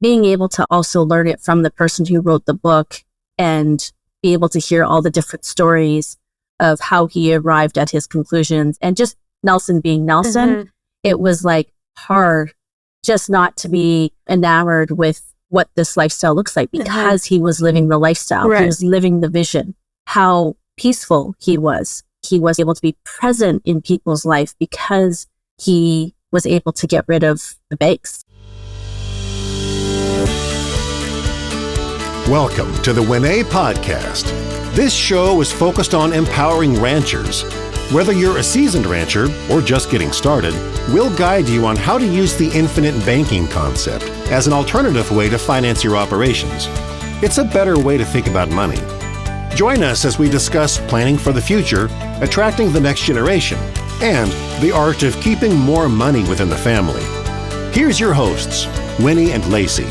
being able to also learn it from the person who wrote the book and be able to hear all the different stories of how he arrived at his conclusions, and just Nelson being Nelson, it was like hard just not to be enamored with what this lifestyle looks like, because he was living the lifestyle. He was living the vision, how peaceful he was. He was able to be present in people's life because he was able to get rid of the banks. Welcome to the WinEH podcast. This show is focused on empowering ranchers. Whether you're a seasoned rancher or just getting started, we'll guide you on how to use the infinite banking concept as an alternative way to finance your operations. It's a better way to think about money. Join us as we discuss planning for the future, attracting the next generation, and the art of keeping more money within the family. Here's your hosts, Winnie and Lacey.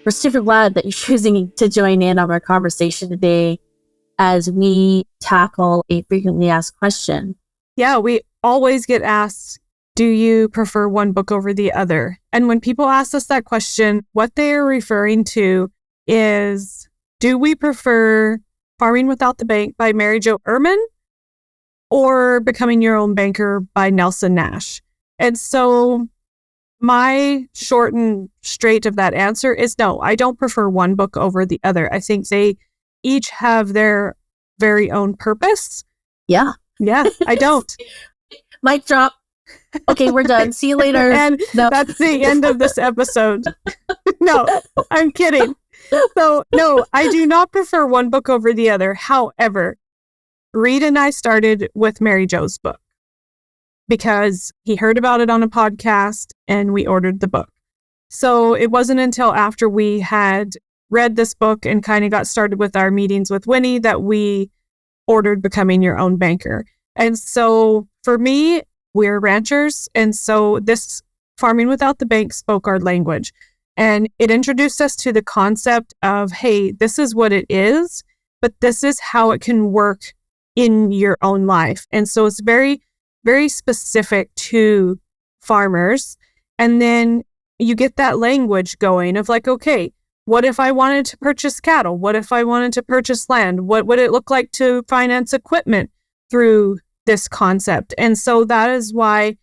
We're super glad that you're choosing to join in on our conversation today as we tackle a frequently asked question. Yeah, we always get asked, do you prefer one book over the other? And when people ask us that question, what they are referring to is, do we prefer Farming Without the Bank by Mary Jo Ehrman or Becoming Your Own Banker by Nelson Nash? And so my short and straight of that answer is no, I don't prefer one book over the other. I think they each have their very own purpose. Yeah, I don't. Mic drop. Okay, we're done. See you later. And that's the end of this episode. No, I'm kidding. So, no, I do not prefer one book over the other. However, Reed and I started with Mary Jo's book because he heard about it on a podcast and we ordered the book. So it wasn't until after we had read this book and kind of got started with our meetings with Winnie that we ordered Becoming Your Own Banker. And so for me, we're ranchers. And so this Farming Without the Bank spoke our language. And it introduced us to the concept of, hey, this is what it is, but this is how it can work in your own life. And so it's very, very specific to farmers. And then you get that language going of like, okay, what if I wanted to purchase cattle? What if I wanted to purchase land? What would it look like to finance equipment through this concept? And so that is why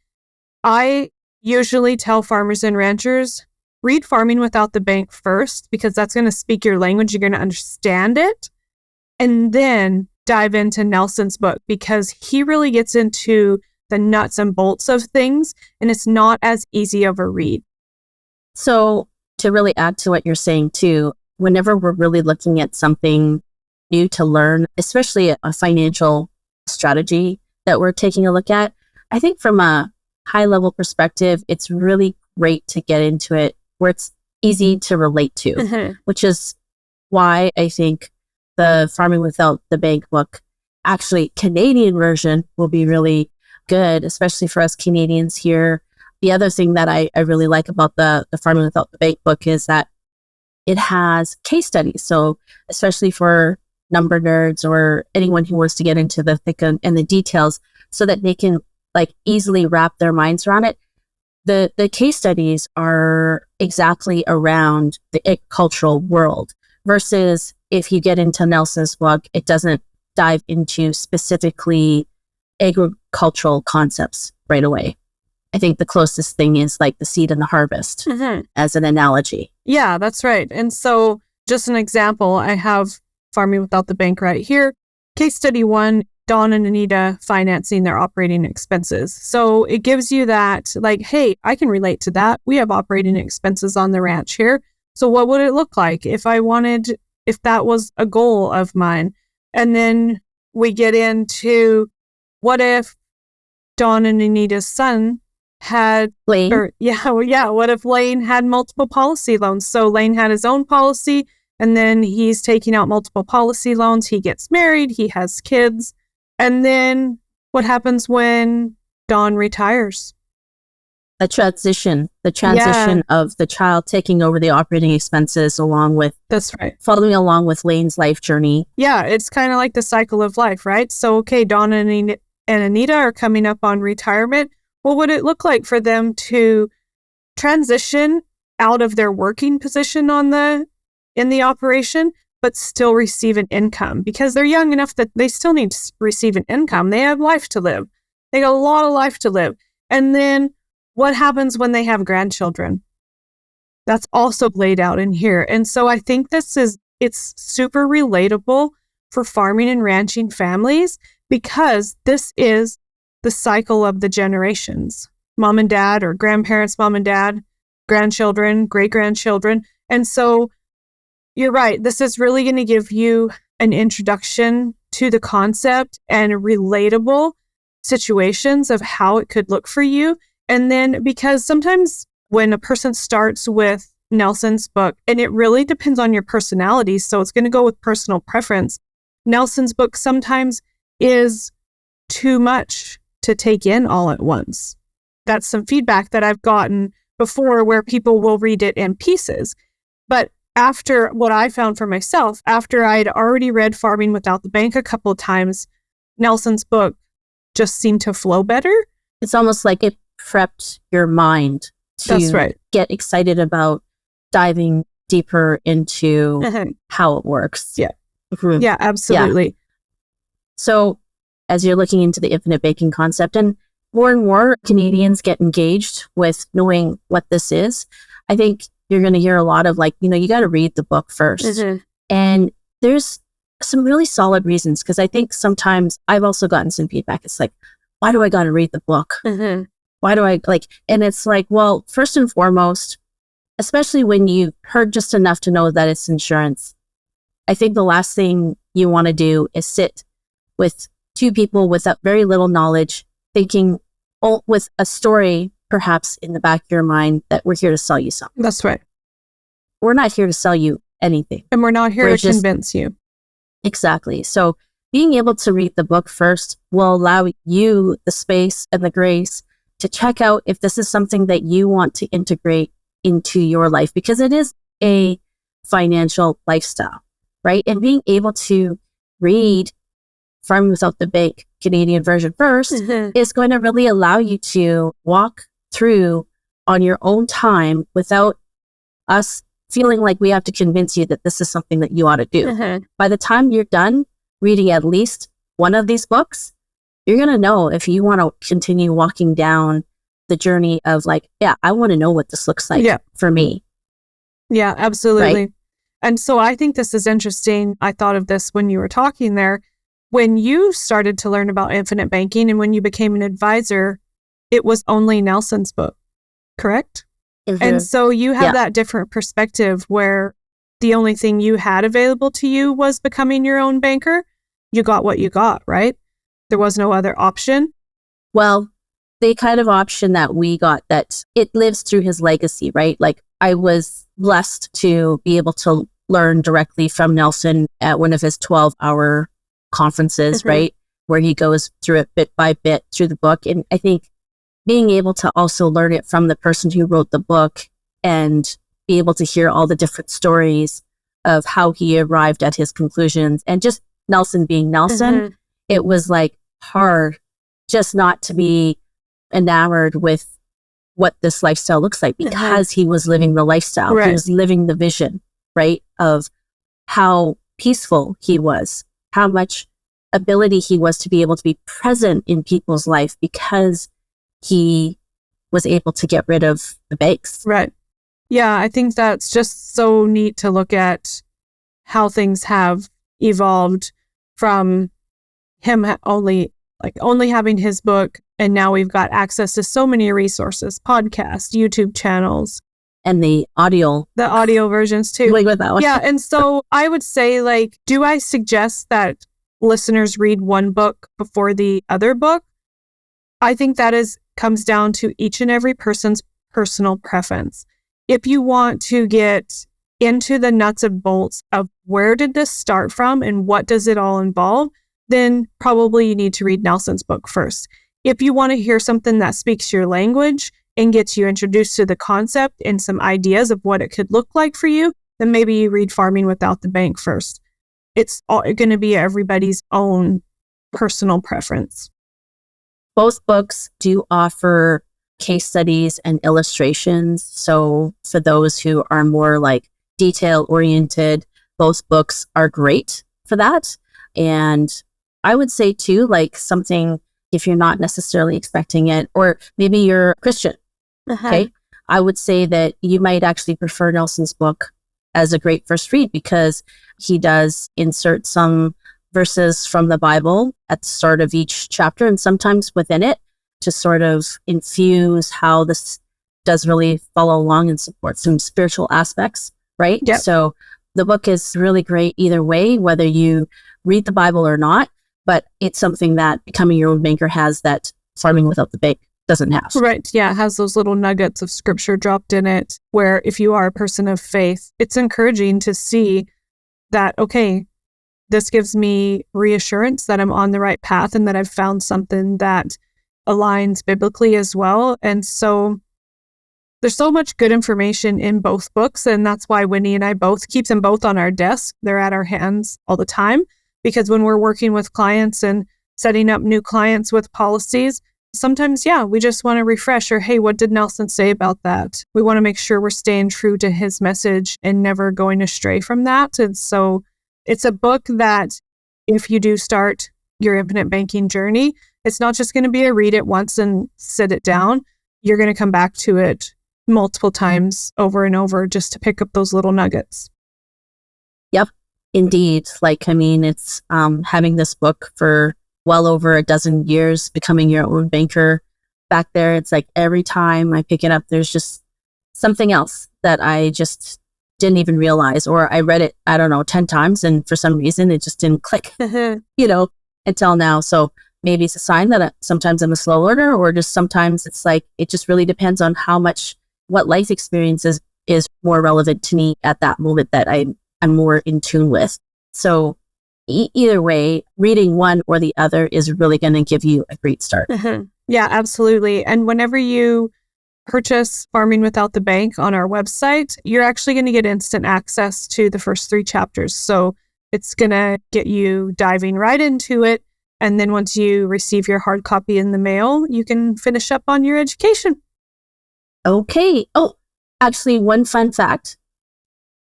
I usually tell farmers and ranchers, read Farming Without the Bank first, because that's going to speak your language. You're going to understand it. And then dive into Nelson's book, because he really gets into the nuts and bolts of things, and it's not as easy of a read. So to really add to what you're saying too, whenever we're really looking at something new to learn, especially a financial strategy that we're taking a look at, I think from a high level perspective, it's really great to get into it where it's easy to relate to, which is why I think the Farming Without the Bank book, actually Canadian version, will be really good, especially for us Canadians here. The other thing that I really like about the Farming Without the Bank book is that it has case studies. So especially for number nerds or anyone who wants to get into the thick and the details so that they can like easily wrap their minds around it. The case studies are exactly around the agricultural world versus if you get into Nelson's book, it doesn't dive into specifically agricultural concepts right away. I think the closest thing is like the seed and the harvest as an analogy. Yeah, that's right. And so just an example, I have Farming Without the Bank right here. Case study 1, Don and Anita financing their operating expenses. So it gives you that like, hey, I can relate to that. We have operating expenses on the ranch here. So what would it look like if that was a goal of mine? And then we get into what if Don and Anita's son had Lane. What if Lane had multiple policy loans? So Lane had his own policy, and then he's taking out multiple policy loans. He gets married, he has kids, and then what happens when Don retires? The transition of the child taking over the operating expenses following along with Lane's life journey. Yeah, it's kind of like the cycle of life, right? So, okay, Don and Anita are coming up on retirement. what would it look like for them to transition out of their working position in the operation, but still receive an income? Because they're young enough that they still need to receive an income. They have life to live. They got a lot of life to live. And then what happens when they have grandchildren? That's also laid out in here. And so I think it's super relatable for farming and ranching families, because this is the cycle of the generations. Mom and dad, or grandparents, mom and dad, grandchildren, great-grandchildren. And so you're right. This is really going to give you an introduction to the concept and relatable situations of how it could look for you. And then, because sometimes when a person starts with Nelson's book, and it really depends on your personality, so it's going to go with personal preference. Nelson's book sometimes is too much to take in all at once. That's some feedback that I've gotten before, where people will read it in pieces. But after what I found for myself, after I'd already read Farming Without the Bank a couple of times, Nelson's book just seemed to flow better. It's almost like it prepped your mind to get excited about diving deeper into how it works. Yeah. Yeah, absolutely. Yeah. So as you're looking into the infinite banking concept, and more Canadians get engaged with knowing what this is, I think you're going to hear a lot of you got to read the book first. Mm-hmm. And there's some really solid reasons, because I think sometimes I've also gotten some feedback. It's like, why do I got to read the book? Mm-hmm. Why do I and it's like, well, first and foremost, especially when you've heard just enough to know that it's insurance, I think the last thing you want to do is sit with two people with very little knowledge, thinking with a story perhaps in the back of your mind that we're here to sell you something. That's right. We're not here to sell you anything. And we're not here to convince you. Exactly. So being able to read the book first will allow you the space and the grace to check out if this is something that you want to integrate into your life, because it is a financial lifestyle, right? And being able to read Farming Without the Bank Canadian version first is going to really allow you to walk through on your own time without us feeling like we have to convince you that this is something that you ought to do. By the time you're done reading at least one of these books, you're going to know if you want to continue walking down the journey of I want to know what this looks like for me. Yeah, absolutely. Right? And so I think this is interesting. I thought of this when you were talking there. When you started to learn about infinite banking and when you became an advisor, it was only Nelson's book, correct? Mm-hmm. And so you have that different perspective where the only thing you had available to you was becoming your own banker. You got what you got, right? There was no other option. Well, the kind of option that we got, that it lives through his legacy, right? I was blessed to be able to learn directly from Nelson at one of his 12-hour conferences, right? Where he goes through it bit by bit through the book. And I think being able to also learn it from the person who wrote the book and be able to hear all the different stories of how he arrived at his conclusions, and just Nelson being Nelson, it was hard just not to be enamored with what this lifestyle looks like, because he was living the lifestyle. Right. He was living the vision, right? Of how peaceful he was, how much ability he was to be able to be present in people's life because he was able to get rid of the banks. Right. Yeah, I think that's just so neat to look at how things have evolved from him only having his book, and now we've got access to so many resources, podcasts, YouTube channels. And the audio versions too. With that one. Yeah, and so I would say, do I suggest that listeners read one book before the other book? I think that comes down to each and every person's personal preference. If you want to get into the nuts and bolts of where did this start from and what does it all involve, then probably you need to read Nelson's book first. If you want to hear something that speaks your language and gets you introduced to the concept and some ideas of what it could look like for you, then maybe you read Farming Without the Bank first. It's all going to be everybody's own personal preference. Both books do offer case studies and illustrations. So for those who are more like detail oriented, both books are great for that. And I would say too, like something, if you're not necessarily expecting it, or maybe you're a Christian, okay, I would say that you might actually prefer Nelson's book as a great first read, because he does insert some verses from the Bible at the start of each chapter, and sometimes within it, to sort of infuse how this does really follow along and support some spiritual aspects, right? Yep. So the book is really great either way, whether you read the Bible or not, but it's something that Becoming Your Own Banker has that Farming Without the Bank doesn't have. Right. Yeah. It has those little nuggets of scripture dropped in it, where if you are a person of faith, it's encouraging to see that, okay, this gives me reassurance that I'm on the right path and that I've found something that aligns biblically as well. And so there's so much good information in both books. And that's why Winnie and I both keep them both on our desk. They're at our hands all the time, because when we're working with clients and setting up new clients with policies, sometimes, we just want to refresh, or, hey, what did Nelson say about that? We want to make sure we're staying true to his message and never going astray from that. And so it's a book that if you do start your infinite banking journey, it's not just going to be a read it once and sit it down. You're going to come back to it multiple times over and over just to pick up those little nuggets. Yep, indeed. Like, I mean, it's having this book for well over a dozen years, Becoming Your Own Banker back there. It's like every time I pick it up, there's just something else that I just didn't even realize, or I read it, 10 times, and for some reason it just didn't click, until now. So maybe it's a sign that sometimes I'm a slow learner, or just sometimes it's like, it just really depends on what life experiences is more relevant to me at that moment that I'm more in tune with. So either way, reading one or the other is really going to give you a great start. Yeah, absolutely. And whenever you purchase Farming Without the Bank on our website, you're actually going to get instant access to the first 3 chapters. So it's going to get you diving right into it. And then once you receive your hard copy in the mail, you can finish up on your education. Okay. Oh, actually, one fun fact.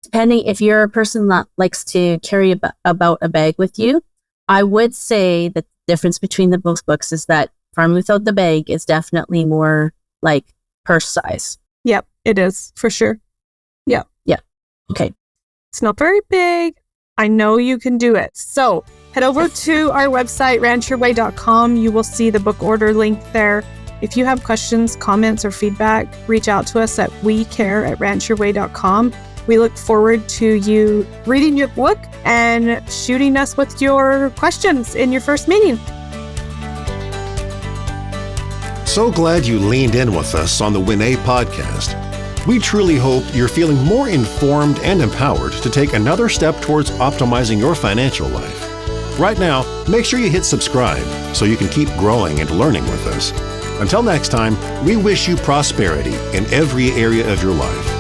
Depending if you're a person that likes to carry about a bag with you, I would say that the difference between the both books is that Farming Without the Bag is definitely more like purse size. Yep, it is, for sure. Yep. Yeah. Okay. It's not very big. I know you can do it. So head over to our website, rancherway.com. You will see the book order link there. If you have questions, comments, or feedback, reach out to us at wecare@rancherway.com. We look forward to you reading your book and shooting us with your questions in your first meeting. So glad you leaned in with us on the WinEH podcast. We truly hope you're feeling more informed and empowered to take another step towards optimizing your financial life. Right now, make sure you hit subscribe so you can keep growing and learning with us. Until next time, we wish you prosperity in every area of your life.